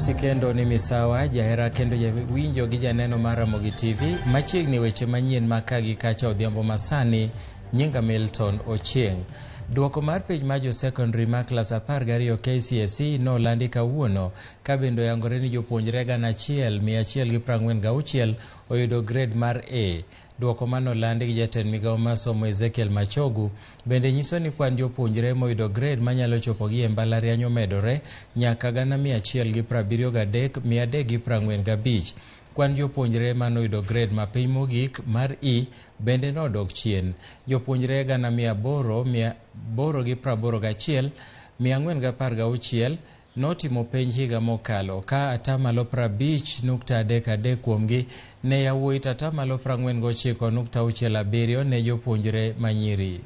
Amosi kendo ni misawa jahera kendo winjo gi janeno mar Ramogitv machiegni weche manyien makagi kacha odhiambo masani. Nyinga Milton Ochieng. Duoko mar penj mar jo secondary ma klas 12 KCSE nolandi kawuono ka bende oyangore ni jopuonjre 1,146 oyudo grade mar A. Duoko manolandi gi jatend migawo mar somo Ezekiel Machogu bende nyiso ni kwan jopuonjre moyudo grade manyalo chopo gi e mbalariany omedore nyaka 173,345. Kwan jopuonjre manoyudo grade mapiny mogik mar E bende nodok chien. Jopuonjre 881,416 notimo penj higa mokalo ka atamalo 50.33 kuomgi ne yawuoyi to atamalo 49.67 ne jopuonjre manyiri.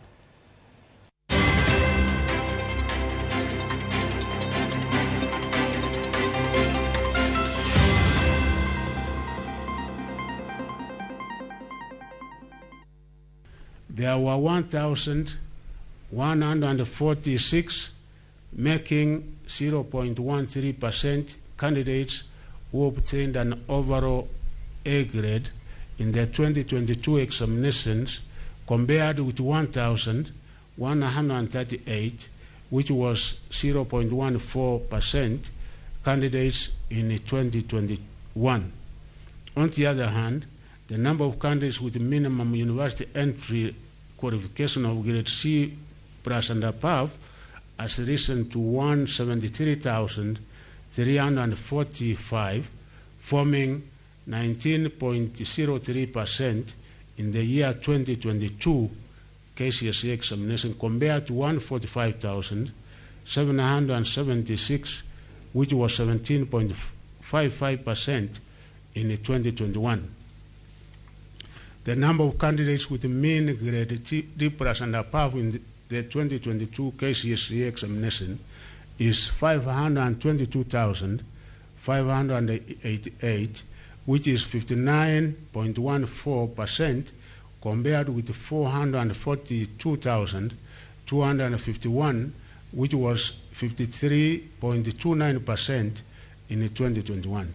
There were 1,146, making 0.13% candidates who obtained an overall A grade in the 2022 examinations, compared with 1,138, which was 0.14% candidates in 2021. On the other hand, the number of candidates with minimum university entry qualification of grade C plus and above has risen to 173,345, forming 19.03% in the year 2022 KCSE examination, compared to 145,776, which was 17.55% in 2021. The number of candidates with mean grade D plus and above in the 2022 KCSE examination is 522,588, which is 59.14%, compared with 442,251, which was 53.29% in 2021.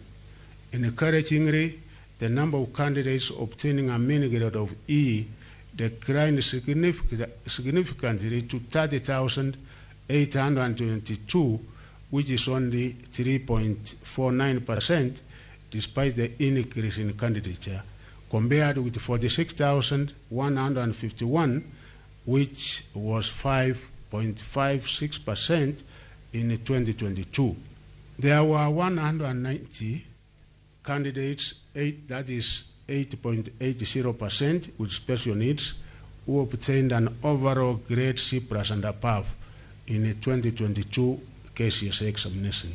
Encouragingly, the number of candidates obtaining a mean grade of E declined significantly to 30,822, which is only 3.49%, despite the increase in candidature, compared with 46,151, which was 5.56% in 2022. There were 190 candidates, that is 8.80%, with special needs, who obtained an overall grade C plus and above in a 2022 KCSE examination.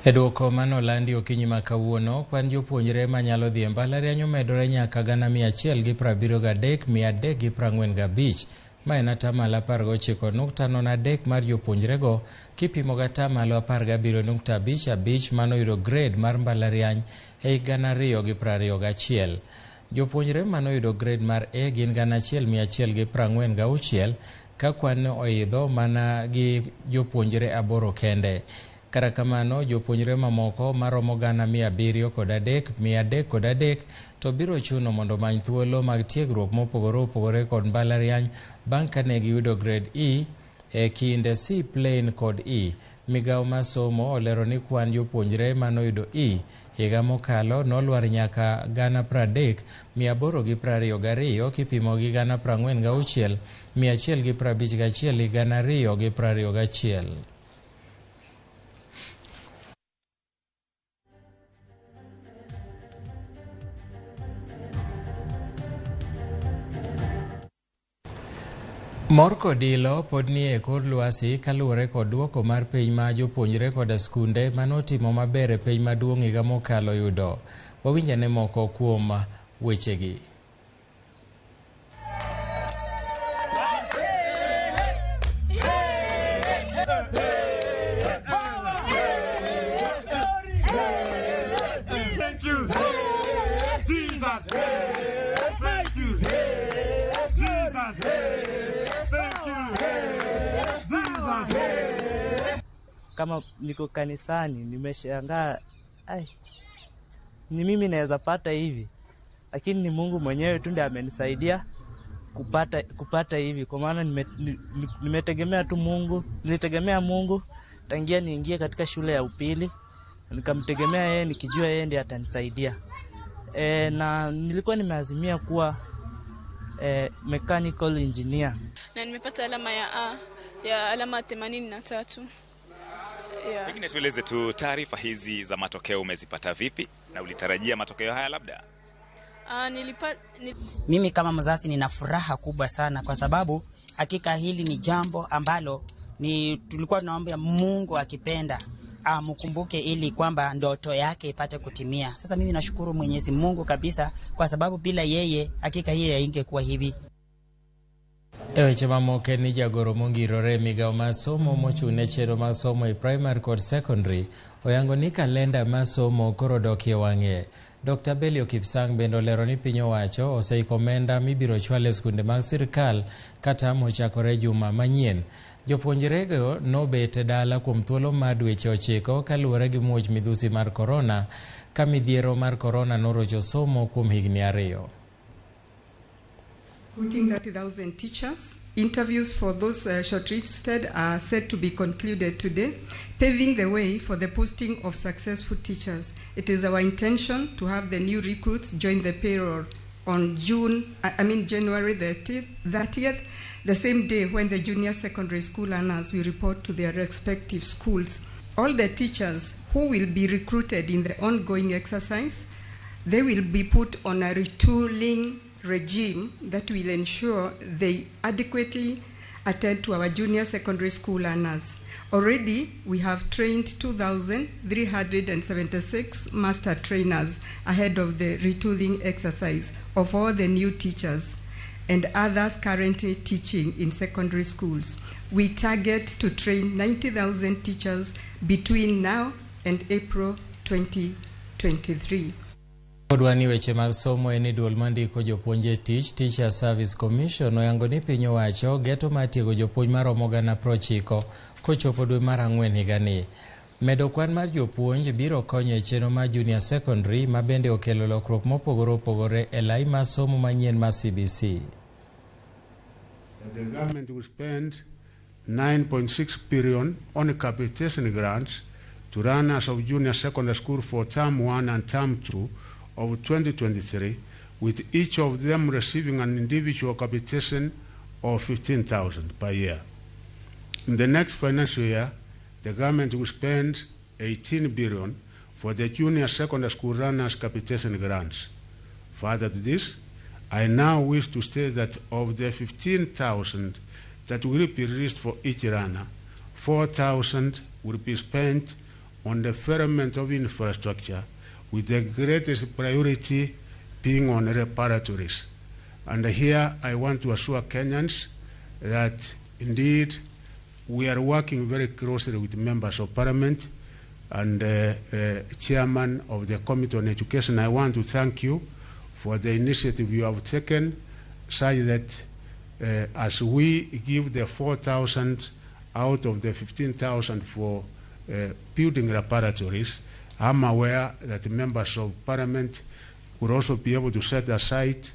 Eduoko manolandi okinyi makawuono, kwan jopuonjre manyalo dhi e mbalariany omedore nyaka 173,345, ma en atamalo 19.03 mar jopuonjrego kipimo gi atamalo 17.55 manoyudo grade mar mbalariany e higa 2021. Jopuonjre manoyudo grade mar A gin 1,146, ka kwan oidho mana gi jopuonjre 8 kende. Kata kamano, jopuonjre mamoko maromo 703,303 to biro chuno mondo many thuolo mag tiegruok mopogore opogore kod mbalariany bang' kane giyudo grade E e kind C plain kod E. Migawo mar somo olero ni kwan jopuonjre manoyudo E higa mokalo nolwar nyaka 30,822 kipimo gi 46,151 higa 2021. Mor kod ilo pod ni e kor lwasi kaluwore kod duoko mar piny ma jopuonjre koda skunde manotimo maber e piny maduong' higa mokalo yudo. Wawinjane moko kuom wechegi. kama niko kanisani nimeshangaa, ni mimi naweza pata hivi, lakini ni Mungu mwenyewe tu ndiye amenisaidia kupata hivi, kwa maana nimetegemea tu Mungu. Nilitegemea Mungu tangia niingie katika shule ya upili, nikamtegemea yeye nikijua yeye ndiye atanisaidia. Na nilikuwa nimeazimia kuwa mechanical engineer, na nimepata alama ya alama 83. Pengine tueleze tu taarifa hizi za matokeo umezipata vipi na ulitarajia matokeo haya labda? Mimi kama mzazi nina furaha kubwa sana, kwa sababu hakika hili ni jambo ambalo tulikuwa tunaomba Mungu akipenda mkumbuke, ili kwamba ndoto yake ipate kutimia. Sasa mimi nashukuru Mwenyezi Mungu kabisa, kwa sababu bila yeye hakika yeye haingekuwa hivi. Eweche mamoke ni jagoro mongirore migao masomo mochune chero masomo e primary kod secondary oyango ni kalenda masomo koro dokie wang'e. Dr. Belio Kipsang bendo lero ni piny owacho oseikomenda mibiro chwale skunde mag sirkal kata mochakore juma manyien. Jopuonjrego nobet dala kuom thuolo mar dweche 9 kaluwore gi muoch midhusi mar korona, ka midhiero mar korona norocho somo kuom higni 2. Recruiting 30,000 teachers. Interviews for those shortlisted are set to be concluded today, paving the way for the posting of successful teachers. It is our intention to have the new recruits join the payroll on January 30th, the same day when the junior secondary school learners will report to their respective schools. All the teachers who will be recruited in the ongoing exercise, they will be put on a retooling regime that will ensure they adequately attend to our junior secondary school learners. Already, we have trained 2,376 master trainers ahead of the retooling exercise of all the new teachers and others currently teaching in secondary schools. We target to train 90,000 teachers between now and April 2023. Odwani weche mag somo eni duol mandiko jopuonje tich. Teacher Service Commission oyango ni piny owacho geto matiego jopuonj maromo 90,000 kochopo dwe mar 4 higani. Medo kwan mar jopuonj biro konyo e chenro mar junior secondary ma bende okelo lokruok mopogore opogore e lai mar somo manyien mar CBC. The government will spend 9.6 billion on capitation grants to runners of junior secondary school for term 1 and term 2 of 2023, with each of them receiving an individual capitation of 15,000 per year. In the next financial year, the government will spend 18 billion for the junior secondary school runners capitation grants. Further to this, I now wish to state that of the 15,000 that will be released for each runner, 4,000 will be spent on the development of infrastructure, with the greatest priority being on reparatories. And here I want to assure Kenyans that indeed we are working very closely with members of parliament and chairman of the Committee on Education. I want to thank you for the initiative you have taken, such that as we give the 4,000 out of the 15,000 for building reparatories, I'm aware that the members of parliament will also be able to set aside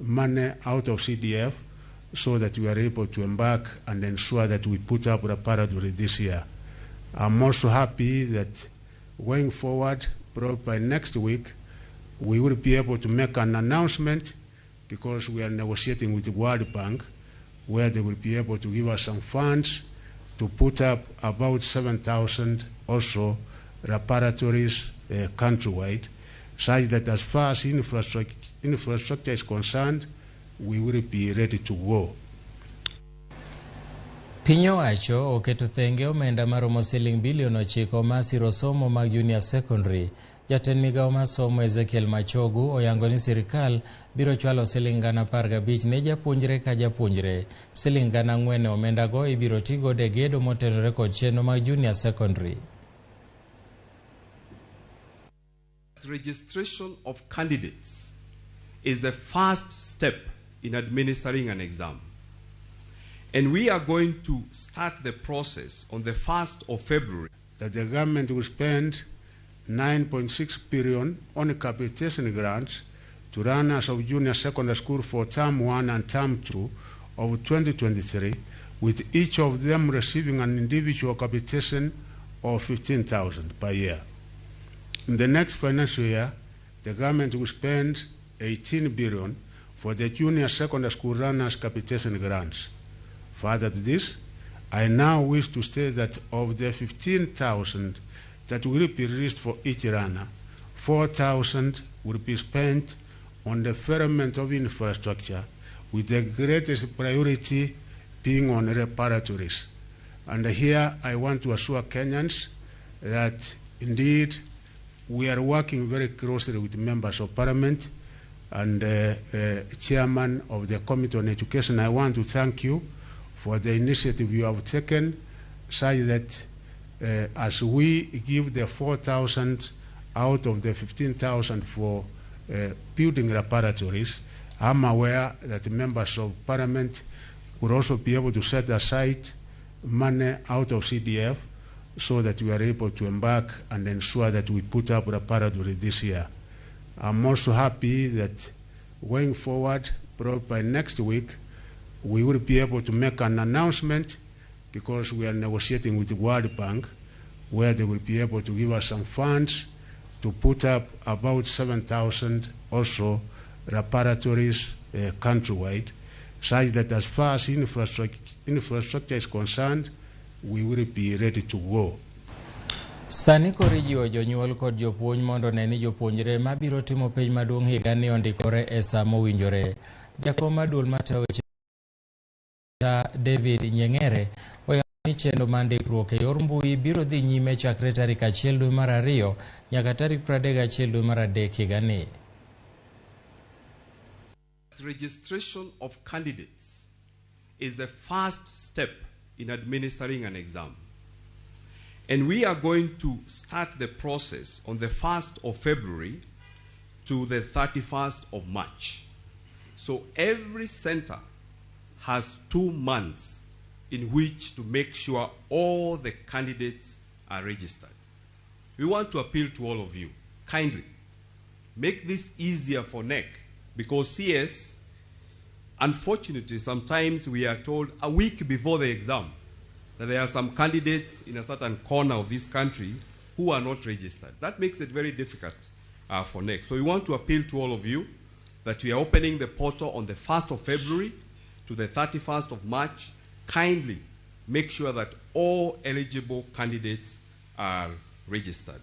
money out of CDF so that we are able to embark and ensure that we put up reparatory this year. I'm also happy that going forward, probably by next week, we will be able to make an announcement, because we are negotiating with the World Bank, where they will be able to give us some funds to put up about 7,000 also reparatories countrywide, such that as far as infrastructure is concerned, we will be ready to go. Piny owacho oketo thenge omenda maromo siling bilion 9 masiro somo mag junior secondary. Jatend migao mar somo Ezekiel Machogu oyango ni sirkal biro chwalo siling 15 ne japuonjre ka japuonjre. Siling 4 omenda go ibiro tigo de gedo motenore kod chenro mag junior secondary. Registration of candidates is the first step in administering an exam. And we are going to start the process on the 1st of February. that the government will spend 9.6 billion on capitation grants to runners of junior secondary school for term 1 and term 2 of 2023, with each of them receiving an individual capitation of 15,000 per year. In the next financial year, the government will spend 18 billion for the junior secondary school runners capitation grants. Further to this, I now wish to state that of the 15,000 that will be released for each runner, 4,000 will be spent on the development of infrastructure, with the greatest priority being on reparatories. And here I want to assure Kenyans that indeed we are working very closely with members of parliament and chairman of the Committee on Education. I want to thank you for the initiative you have taken, such that as we give the 4,000 out of the 15,000 for building reparatories, I'm aware that members of parliament will also be able to set aside money out of CDF so that we are able to embark and ensure that we put up reparatory this year. I'm also happy that going forward, probably by next week, we will be able to make an announcement, because we are negotiating with the World Bank, where they will be able to give us some funds to put up about 7,000 also reparatories countrywide, such that as far as infrastructure is concerned, we will be ready to go. Sani kori jiwo jonyuol kod jopuonj mondo ne ni jopuonjre mabiro timo penj maduong' higa ni ondikore e saa mowinjore. Jakom maduol matayo weche David Nyeng'ere oyango ni chenro mar ndikruok e yor mbui biro dhi nyime chakre tarik 1 dwe mar 2 nyaka tarik 31 dwe mar 3 higa ni. Registration of candidates is the first step in administering an exam. And we are going to start the process on the 1st of February to the 31st of March. So every center has 2 months in which to make sure all the candidates are registered. We want to appeal to all of you, kindly, make this easier for NEC, because CS, unfortunately, sometimes we are told a week before the exam that there are some candidates in a certain corner of this country who are not registered. That makes it very difficult for NEC. So we want to appeal to all of you that we are opening the portal on the 1st of February to the 31st of March. Kindly make sure that all eligible candidates are registered.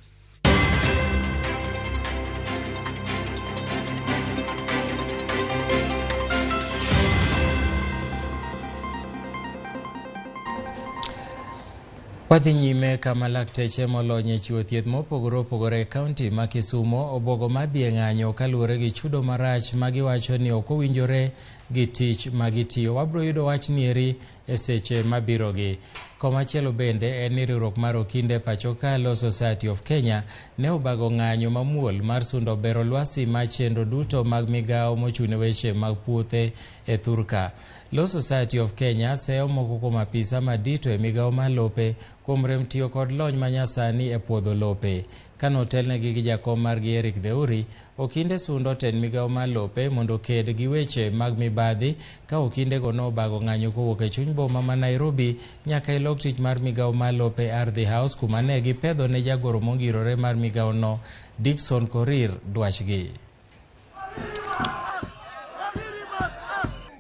Wadhi nyime kama lakteche molony e chiwo thieth mopogore opogore e kaunti ma Kisumo obogo madhi e ng'anyo kaluwore gi chudo marach ma giwacho ni ok owinjore gi tich ma gitiyo. Wabro yudo wach nieri e seche mabirogi. Komachielo bende en ni riwruok mar okinde pachoka Law Society of Kenya ne obago ng'anyo mamuol mar sundo bero lwasi ma chenro duto mag migawo mochune weche mag puothe e Thurka. Law Society of Kenya seyo moko kuom apisa madito e migawo mar lope kuom rem tiyo kod lony manyasani e puodho lope. Kanotelnegi gi jakom margi Eric Theuri, okinde sundo tend migawo mar lope mondo ked gi weche mag mibadhi, ka okindego nobago ng'anyo kowuok e chuny boma ma Nairobi nyaka e lok tich mar migawo mar lope Ardhi House, kuma ne gipedho ne jagoro mongirore mar migawo no Dickson Korir dwachgi.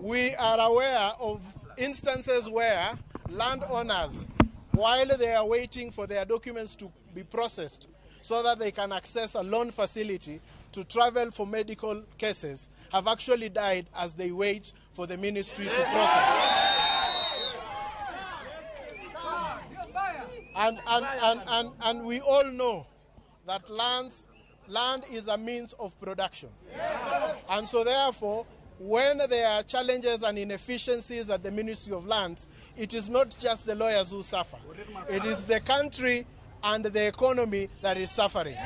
We are aware of instances where landowners, while they are waiting for their documents to be processed so that they can access a loan facility to travel for medical cases, have actually died as they wait for the ministry to process. And we all know that land is a means of production. And so therefore, when there are challenges and inefficiencies at the Ministry of Lands, it is not just the lawyers who suffer. It is the country and the economy that is suffering.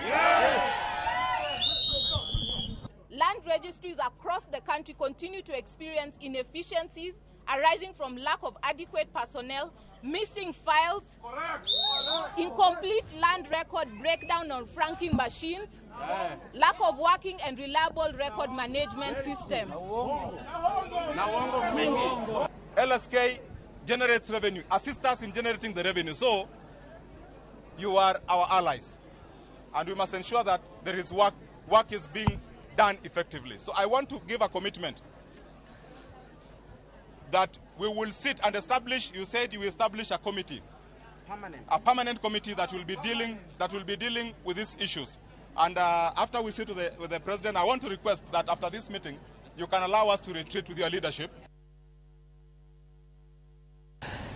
Land registries across the country continue to experience inefficiencies arising from lack of adequate personnel, missing files, incomplete land record breakdown on franking machines, lack of working and reliable record management system. LSK generates revenue, assist us in generating the revenue. So you are our allies, and we must ensure that there is work is being done effectively. So I want to give a commitment that we will sit and establish, you said you will establish a committee, a permanent committee that will be dealing with these issues. And after we sit with the president, I want to request that after this meeting, you can allow us to retreat with your leadership.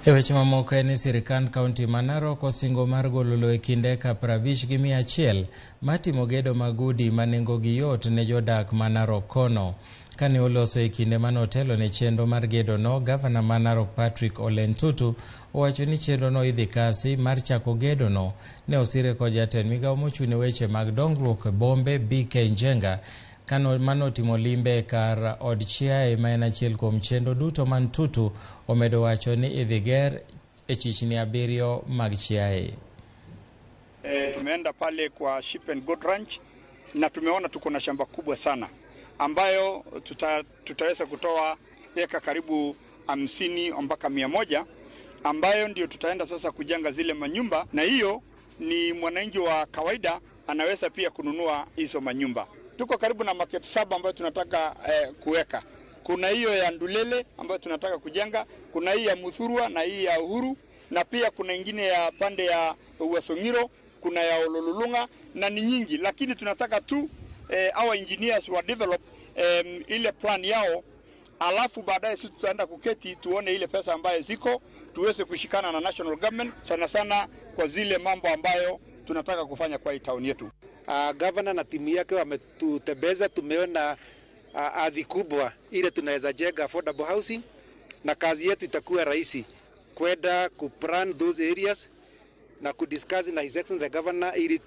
Eweche mamoko en sirikand kaunti ma Narok osingo mar golo lowo e kinde ka 50 gi 100 matimo gedo magudi manengogi yot ne jodak ma Narok kono. Kane oloso e kinde manotelo ne chenro mar gedo no, Gavana ma Narok Patrick Ole Ntutu owacho ni chenro no idhi kasi mar chako gedo no. Ne osire kod jatend migawo mochune weche mag dongruok e bombe BK Njenga kano manotimo limbe kar od chiaye ma en achiel kuom chenro duto man Ntutu omedo wacho ni idhi ger e chichni 7 mag chiaye. Tumeenda pale kwa Sheep and Goat Ranch na tumeona tuko na shamba kubwa sana ambayo tutaweza kutoa eka karibu 50 mpaka 100 ambayo ndio tutaenda sasa kujenga zile manyumba, na hiyo ni mwananchi wa kawaida anaweza pia kununua hizo manyumba. Tuko karibu na market 7 ambayo tunataka kuweka. Kuna hiyo ya Ndulele ambayo tunataka kujenga, kuna hii ya Muthurwa na hii ya Uhuru, na pia kuna ingine ya pande ya Uwasongiro, kuna ya Ololulunga, na ni nyingi, lakini tunataka tu our engineers wa develop ile plan yao, alafu baadaye sisi tutaenda kuketi tuone ile pesa ambayo ziko, tuweze kushikana na national government sana sana kwa zile mambo ambayo tunataka kufanya kwa hii town yetu. Governor na timu yake wametutembeza, tumeona ardhi kubwa ile tunaweza jenga affordable housing, na kazi yetu itakuwa rahisi kwenda kuplan those areas na kudiscuss na his excellency the governor ili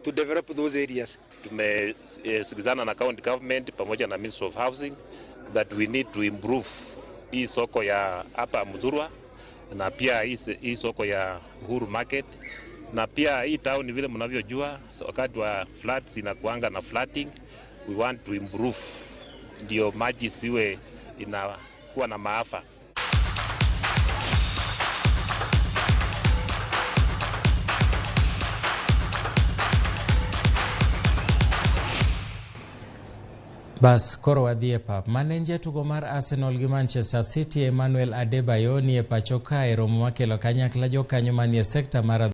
to develop those areas. Tumesikizana na county government pamoja na Ministry of Housing that we need to improve hii soko ya hapa Muthurwa na pia hii soko ya Uhuru Market, na pia hii town vile mnavyojua wakati wa floods inakuanga na flooding. We want to improve ndio maji siwe inakuwa na maafa. Bas koro wadhie pap. Manenje tugo mar Arsenal gi Manchester City Emmanuel Adebayo ni e pacho kae romo makelo kanyakla jokanyo manie sekta mar